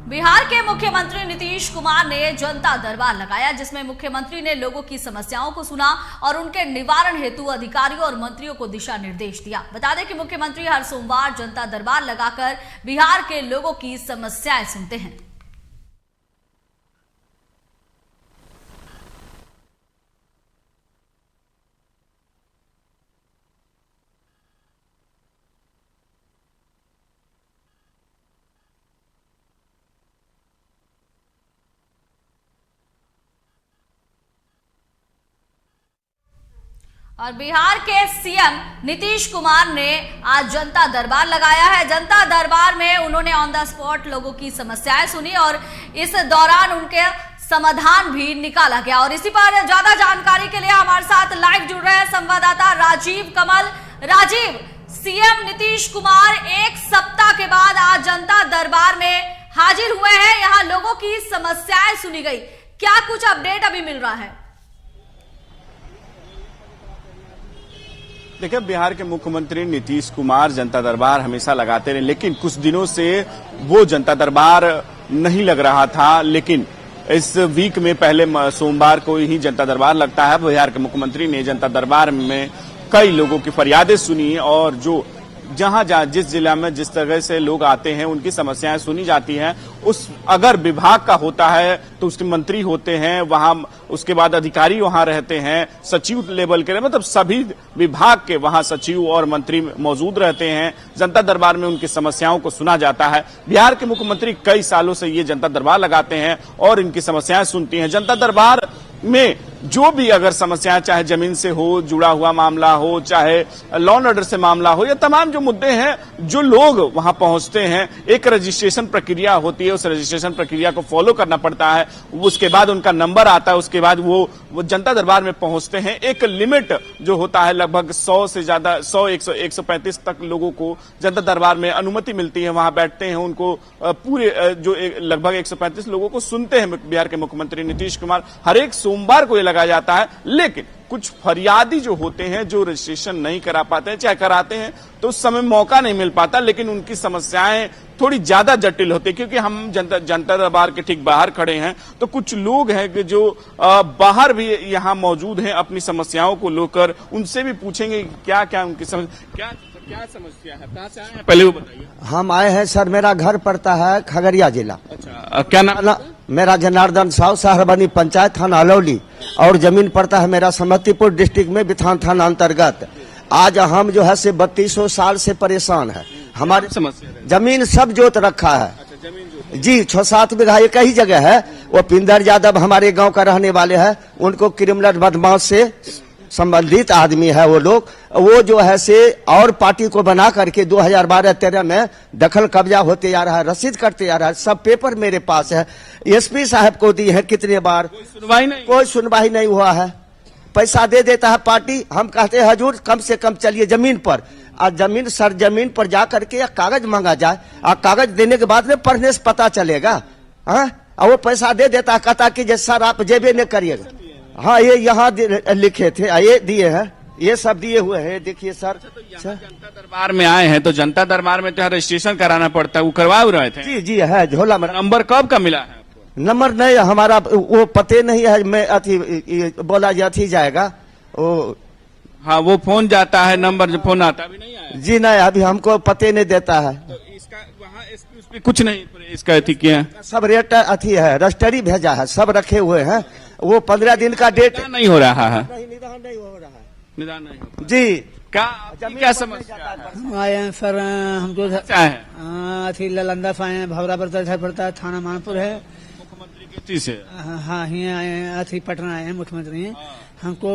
बिहार के मुख्यमंत्री नीतीश कुमार ने जनता दरबार लगाया, जिसमें मुख्यमंत्री ने लोगों की समस्याओं को सुना और उनके निवारण हेतु अधिकारियों और मंत्रियों को दिशा निर्देश दिया। बता दें कि मुख्यमंत्री हर सोमवार जनता दरबार लगाकर बिहार के लोगों की समस्याएं सुनते हैं। और बिहार के सीएम नीतीश कुमार ने आज जनता दरबार लगाया है। जनता दरबार में उन्होंने ऑन द स्पॉट लोगों की समस्याएं सुनी और इस दौरान उनके समाधान भी निकाला गया। और इसी पर ज्यादा जानकारी के लिए हमारे साथ लाइव जुड़ रहे हैं संवाददाता राजीव कमल। राजीव, सीएम नीतीश कुमार एक सप्ताह के बाद आज जनता दरबार में हाजिर हुए हैं, यहाँ लोगों की समस्याएं सुनी गई, क्या कुछ अपडेट अभी मिल रहा है? देखिए, बिहार के मुख्यमंत्री नीतीश कुमार जनता दरबार हमेशा लगाते रहे, लेकिन कुछ दिनों से वो जनता दरबार नहीं लग रहा था। लेकिन इस वीक में पहले सोमवार को ही जनता दरबार लगता है। बिहार के मुख्यमंत्री ने जनता दरबार में कई लोगों की फरियादें सुनी और जो जहां जिस जिला में जिस तरह से लोग आते हैं उनकी समस्याएं सुनी जाती हैं। उस अगर विभाग का होता है तो उसके मंत्री होते हैं वहां, उसके बाद अधिकारी वहां रहते हैं, सचिव लेवल के, मतलब सभी विभाग के वहां सचिव और मंत्री मौजूद रहते हैं। जनता दरबार में उनकी समस्याओं को सुना जाता है। बिहार के मुख्यमंत्री कई सालों से ये जनता दरबार लगाते हैं और इनकी समस्याएं सुनती हैं। जनता दरबार में जो भी अगर समस्याएं, चाहे जमीन से हो जुड़ा हुआ मामला हो, चाहे लॉ एंड ऑर्डर से मामला हो, या तमाम जो मुद्दे हैं, जो लोग वहां पहुंचते हैं, एक रजिस्ट्रेशन प्रक्रिया होती है, उस रजिस्ट्रेशन प्रक्रिया को फॉलो करना पड़ता है। उसके बाद उनका नंबर आता है, उसके बाद वो जनता दरबार में पहुंचते हैं। एक लिमिट जो होता है, लगभग 100 से ज्यादा 100, 135 तक लोगों को जनता दरबार में अनुमति मिलती है, वहां बैठते हैं। उनको पूरे जो लगभग 135 लोगों को सुनते हैं बिहार के मुख्यमंत्री नीतीश कुमार। हर एक सोमवार को लगाया जाता है। लेकिन कुछ फरियादी जो होते हैं, जो रजिस्ट्रेशन नहीं करा पाते हैं, चाहे कराते हैं तो उस समय मौका नहीं मिल पाता, लेकिन उनकी समस्याएं थोड़ी ज्यादा जटिल होती है। क्योंकि हम जनता दरबार के ठीक बाहर खड़े हैं, तो कुछ लोग हैं कि जो बाहर भी यहाँ मौजूद हैं, अपनी समस्याओं को लेकर उनसे भी पूछेंगे क्या क्या उनकी समस्या, क्या समस्या है, कहाँ से आए हैं, पहले वो बताइए। हम आए हैं सर, मेरा घर पड़ता है खगड़िया जिला। अच्छा, क्या नाम? मेरा जनार्दन साहु, शहरबनी पंचायत, थाना अलौली, और जमीन पड़ता है मेरा समस्तीपुर डिस्ट्रिक्ट में बिथान थाना अंतर्गत। आज हम जो है से 3200 साल से परेशान है। हमारी समस्या जमीन सब जोत रखा है। अच्छा, जमीन जी 6-7 बीघा एक ही जगह है। वो पिंदर यादव हमारे गांव का रहने वाले हैं, उनको क्रिमिनल बदमाश से संबंधित आदमी है वो लोग। वो जो है से और पार्टी को बना करके 2012-13 में दखल कब्जा होते जा रहा है, रसीद करते जा रहा है। सब पेपर मेरे पास है, एसपी साहब को दी है कितने बार, कोई सुनवाई नहीं हुआ है। पैसा दे देता है पार्टी, हम कहते हैं हजूर कम से कम चलिए जमीन पर। और जमीन सरजमीन पर जा करके कागज मांगा जाए, और कागज देने के बाद में पढ़ने से पता चलेगा। हाँ, और वो पैसा दे देता है, कहता कि जैसा आप जेबे नहीं करिएगा। हाँ, ये यहाँ लिखे थे, ये दिए हैं, ये सब दिए हुए हैं, देखिए सर। जनता दरबार में आए हैं तो जनता दरबार में तो रजिस्ट्रेशन कराना पड़ता है, वो करवा रहे थे? जी जी है, झोला में। नंबर कब का मिला है आपको? नंबर नहीं हमारा, वो पते नहीं है। मैं अथी बोला अथी जाएगा वो। हाँ, वो फोन जाता है, नंबर जो फोन आता अभी नहीं आया? जी नहीं, अभी हमको पते नहीं देता है। तो इसका वहाँ उस पे कुछ नहीं, इसका अथी किया सब रेट अथी है, रजिस्ट्री भेजा है, सब रखे हुए हैं। वो 15 दिन का डेट नहीं हो रहा है, निदान नहीं हो रहा है, निदान नहीं जी। क्या समस्या है? हम आए हैं सर, हमको अथी ललंदा से आए हैं, भवरा पड़ता है, थाना मानपुर है। मुख्यमंत्री से? हाँ, ही आए हैं, अथी पटना आए हैं मुख्यमंत्री। हमको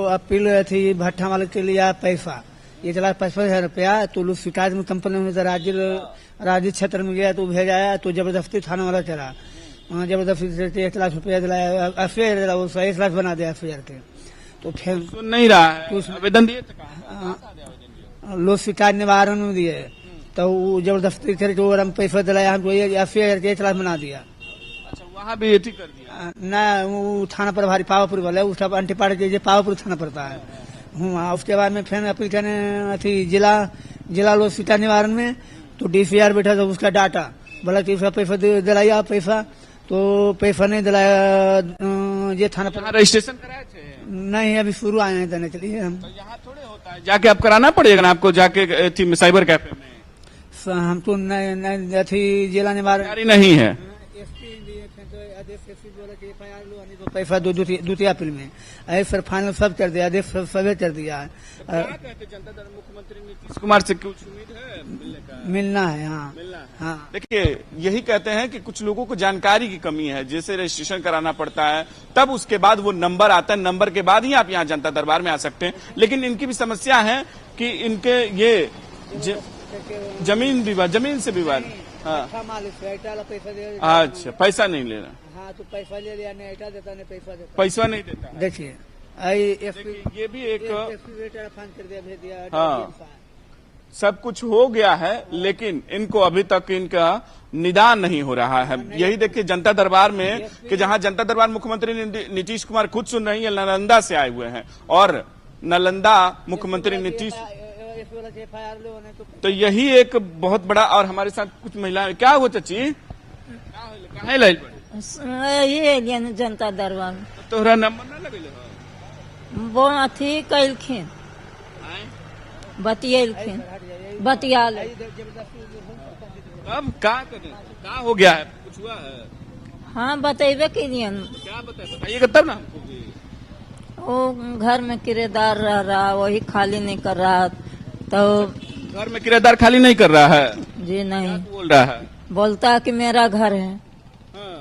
अपील अथी भट्टा मालिक के लिए पैसा, ये चला 55,000 रुपया। तो लोग शिकायत में कंपनी में राज्य क्षेत्र में गया तो भेजा है, तो जबरदस्ती थाना वाला चला, जबरदस्ती 1 लाख रुपया दिलाया, FIR दिला, वो 1 लाख बना दिया FIR के। तो फिर सुन नहीं रहा है, आवेदन दिए लोग शिकायत निवारण में दिए, तो वो जबरदस्ती करके हम पैसा दिलाया, हमको FIR 1 लाख बना दिया। अच्छा, वहाँ भी ये कर दिया ना, वो थाना प्रभारी पावापुर वाला, उसका अंटीपाड़ के पावापुर थाना पड़ता है। उसके बाद में फिर अपील करने अथी जिला लोग शिकायत निवारण में, तो DCR बैठा था, उसका डाटा बोला कि उसका पैसा दिलाइए आप पैसा, तो पैसा नहीं दिलाया। ये थाना पर रजिस्ट्रेशन कराए थे? नहीं, अभी शुरू आए हैं देने के लिए हम। तो यहाँ थोड़े होता है, जाके आप कराना पड़ेगा ना आपको, जाके साइबर कैफे में। हम तो अथी जिला निवारण जानकारी नहीं है। तो पैसा दूसरी अपील में सर फाइनल सब कर दिया, आदेश सब कर दिया है। क्या कहते जनता दल मुख्यमंत्री नीतीश कुमार से कुछ उम्मीद है मिलने का? मिलना है, हाँ मिलना है। हाँ। देखिए यही कहते हैं कि कुछ लोगों को जानकारी की कमी है, जैसे रजिस्ट्रेशन कराना पड़ता है, तब उसके बाद वो नंबर आता है, नंबर के बाद ही आप यहाँ जनता दरबार में आ सकते हैं। लेकिन इनकी भी समस्या है कि इनके ये जमीन से विवाद। हाँ अच्छा, पैसा नहीं लेना। हाँ, तो पैसा ले लिया, नहीं हटा देता, नहीं पैसा देता, पैसा नहीं देता। देखिए ये भी एक कर दिया, भेज दिया। हाँ, सब कुछ हो गया है, लेकिन इनको अभी तक इनका निदान नहीं हो रहा है। यही देखिए जनता दरबार में कि जहां जनता दरबार मुख्यमंत्री नीतीश कुमार खुद सुन रही है, नालंदा से आए हुए हैं, और नालंदा मुख्यमंत्री नीतीश, तो यही एक बहुत बड़ा। और हमारे साथ कुछ महिलाएं, क्या हुआ चाची, ये जनता दरबार में तोहरा नंबर ना लगे वो अथी कैलखिन, बतियलखिन, बतिया ले। अब का हो गया है, कुछ हुआ है? हाँ, बतेबे के लिए। क्या बताइएगा तब ना हमको भी। वो घर में किराएदार रह रहा, वही खाली नहीं कर रहा, तो घर में किराएदार खाली नहीं कर रहा है? जी नहीं बोल रहा है, बोलता है कि मेरा घर है।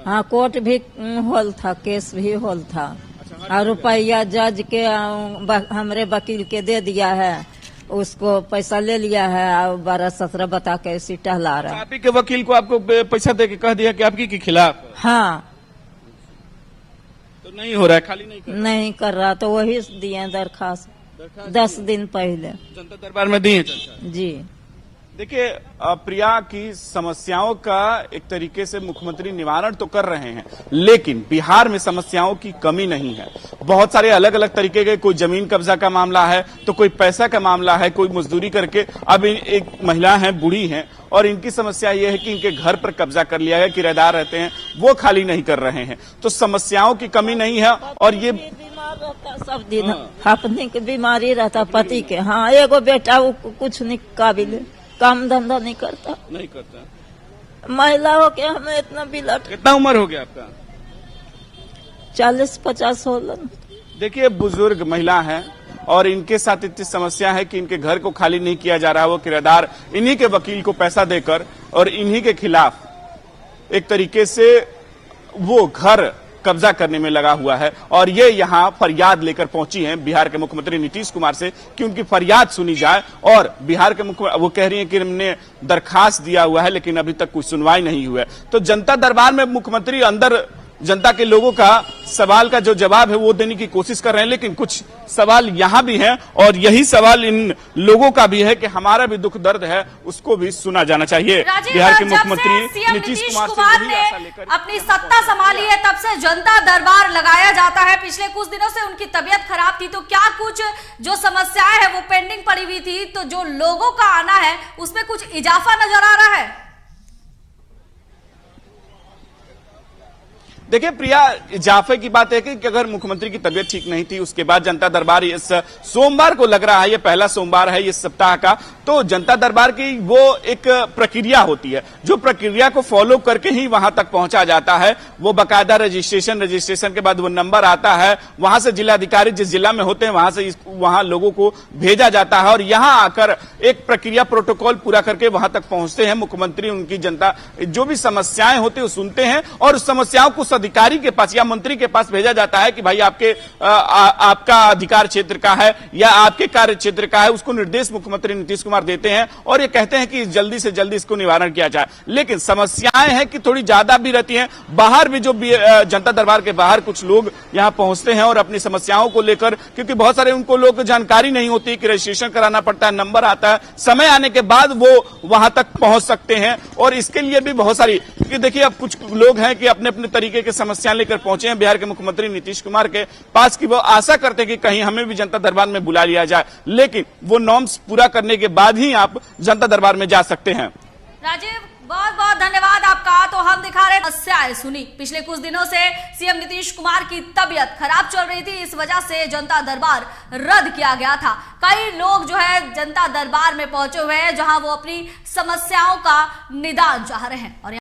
हाँ, कोर्ट भी होल था, केस भी होल था, और रुपया जज के हमरे वकील के दे दिया है, उसको पैसा ले लिया है, और 12-17 बता के ऐसी टहला रहा है। आपी के वकील को आपको पैसा दे के कह दिया कि आपकी के खिलाफ? हाँ, तो नहीं हो रहा है, खाली नहीं कर रहा, तो वही दिए दरखास्त 10 दिन पहले जनता दरबार में दिए। जी देखिए प्रिया की समस्याओं का एक तरीके से मुख्यमंत्री निवारण तो कर रहे हैं, लेकिन बिहार में समस्याओं की कमी नहीं है। बहुत सारे अलग अलग तरीके के, कोई जमीन कब्जा का मामला है, तो कोई पैसा का मामला है, कोई मजदूरी करके। अब एक महिला है, बूढ़ी है, और इनकी समस्या ये है कि इनके घर पर कब्जा कर लिया गया, किराएदार रहते हैं, वो खाली नहीं कर रहे हैं। तो समस्याओं की कमी नहीं है। और ये बीमार रहता सब दिन, अपने के बीमारी रहता, पति के। हाँ, एगो बेटा वो कुछ नहीं काबिल, काम धंधा नहीं करता। महिला हो के हमें इतना बिलट। कितना उम्र हो गया आपका? 40-50 हो। देखिए बुजुर्ग महिला है, और इनके साथ इतनी समस्या है कि इनके घर को खाली नहीं किया जा रहा। वो किराएदार इन्हीं के वकील को पैसा देकर और इन्हीं के खिलाफ एक तरीके से वो घर कब्जा करने में लगा हुआ है। और ये यहाँ फरियाद लेकर पहुंची हैं बिहार के मुख्यमंत्री नीतीश कुमार से कि उनकी फरियाद सुनी जाए। और बिहार के मुख्यमंत्री वो कह रही हैं कि हमने दरखास्त दिया हुआ है, लेकिन अभी तक कोई सुनवाई नहीं हुआ है। तो जनता दरबार में मुख्यमंत्री अंदर जनता के लोगों का सवाल का जो जवाब है वो देने की कोशिश कर रहे हैं, लेकिन कुछ सवाल यहाँ भी हैं, और यही सवाल इन लोगों का भी है कि हमारा भी दुख दर्द है, उसको भी सुना जाना चाहिए। बिहार के मुख्यमंत्री नीतीश कुमार ने अपनी सत्ता संभाली है, तब से जनता दरबार लगाया जाता है। पिछले कुछ दिनों से उनकी तबीयत खराब थी, तो क्या कुछ जो समस्याएं है वो पेंडिंग पड़ी हुई थी, तो जो लोगों का आना है उसमें कुछ इजाफा नजर आ रहा है? देखिए प्रिया, इजाफे की बात है कि अगर मुख्यमंत्री की तबीयत ठीक नहीं थी, उसके बाद जनता दरबार इस सोमवार को लग रहा है, ये पहला सोमवार है इस सप्ताह का, तो जनता दरबार की वो एक प्रक्रिया होती है, जो प्रक्रिया को फॉलो करके ही वहां तक पहुंचा जाता है। वो बाकायदा रजिस्ट्रेशन के बाद वो नंबर आता है, वहां से जिलाधिकारी जिस जिला में होते हैं वहां लोगों को भेजा जाता है, और यहां आकर एक प्रक्रिया प्रोटोकॉल पूरा करके वहां तक पहुंचते हैं मुख्यमंत्री। उनकी जनता जो भी समस्याएं होती है वो सुनते हैं, और उस समस्याओं को अधिकारी के पास या मंत्री के पास भेजा जाता है कि भाई आपका अधिकार क्षेत्र का है या आपके कार्य क्षेत्र का है। उसको निर्देश मुख्यमंत्री नीतीश कुमार देते हैं, और ये कहते हैं कि जल्दी से जल्दी इसको निवारण किया जाए। लेकिन समस्याएं हैं कि थोड़ी ज्यादा भी रहती हैं। बाहर भी जो जनता दरबार के बाहर कुछ लोग यहां पहुंचते हैं और अपनी समस्याओं को लेकर, क्योंकि बहुत सारे उनको लोग जानकारी नहीं होती कि रजिस्ट्रेशन कराना पड़ता है, नंबर आता है, समय आने के बाद वो वहां तक पहुंच सकते हैं। और इसके लिए भी बहुत सारी, क्योंकि देखिए अब कुछ लोग हैं कि अपने अपने तरीके के समस्या लेकर पहुंचे हैं बिहार के मुख्यमंत्री नीतीश कुमार के पास, की वो आशा करते हैं कि कहीं हमें भी जनता दरबार में बुला लिया जाए, लेकिन वो नॉर्म्स पूरा करने के बाद ही आप जनता दरबार में जा सकते हैं। राजीव, बहुत बहुत धन्यवाद आपका। तो हम दिखा रहे समस्याएं सुनी। पिछले कुछ दिनों से सीएम नीतीश कुमार की तबीयत खराब चल रही थी, इस वजह से जनता दरबार रद्द किया गया था। कई लोग जो है जनता दरबार में पहुंचे हुए हैं, जहां वो अपनी समस्याओं का निदान चाह रहे हैं। और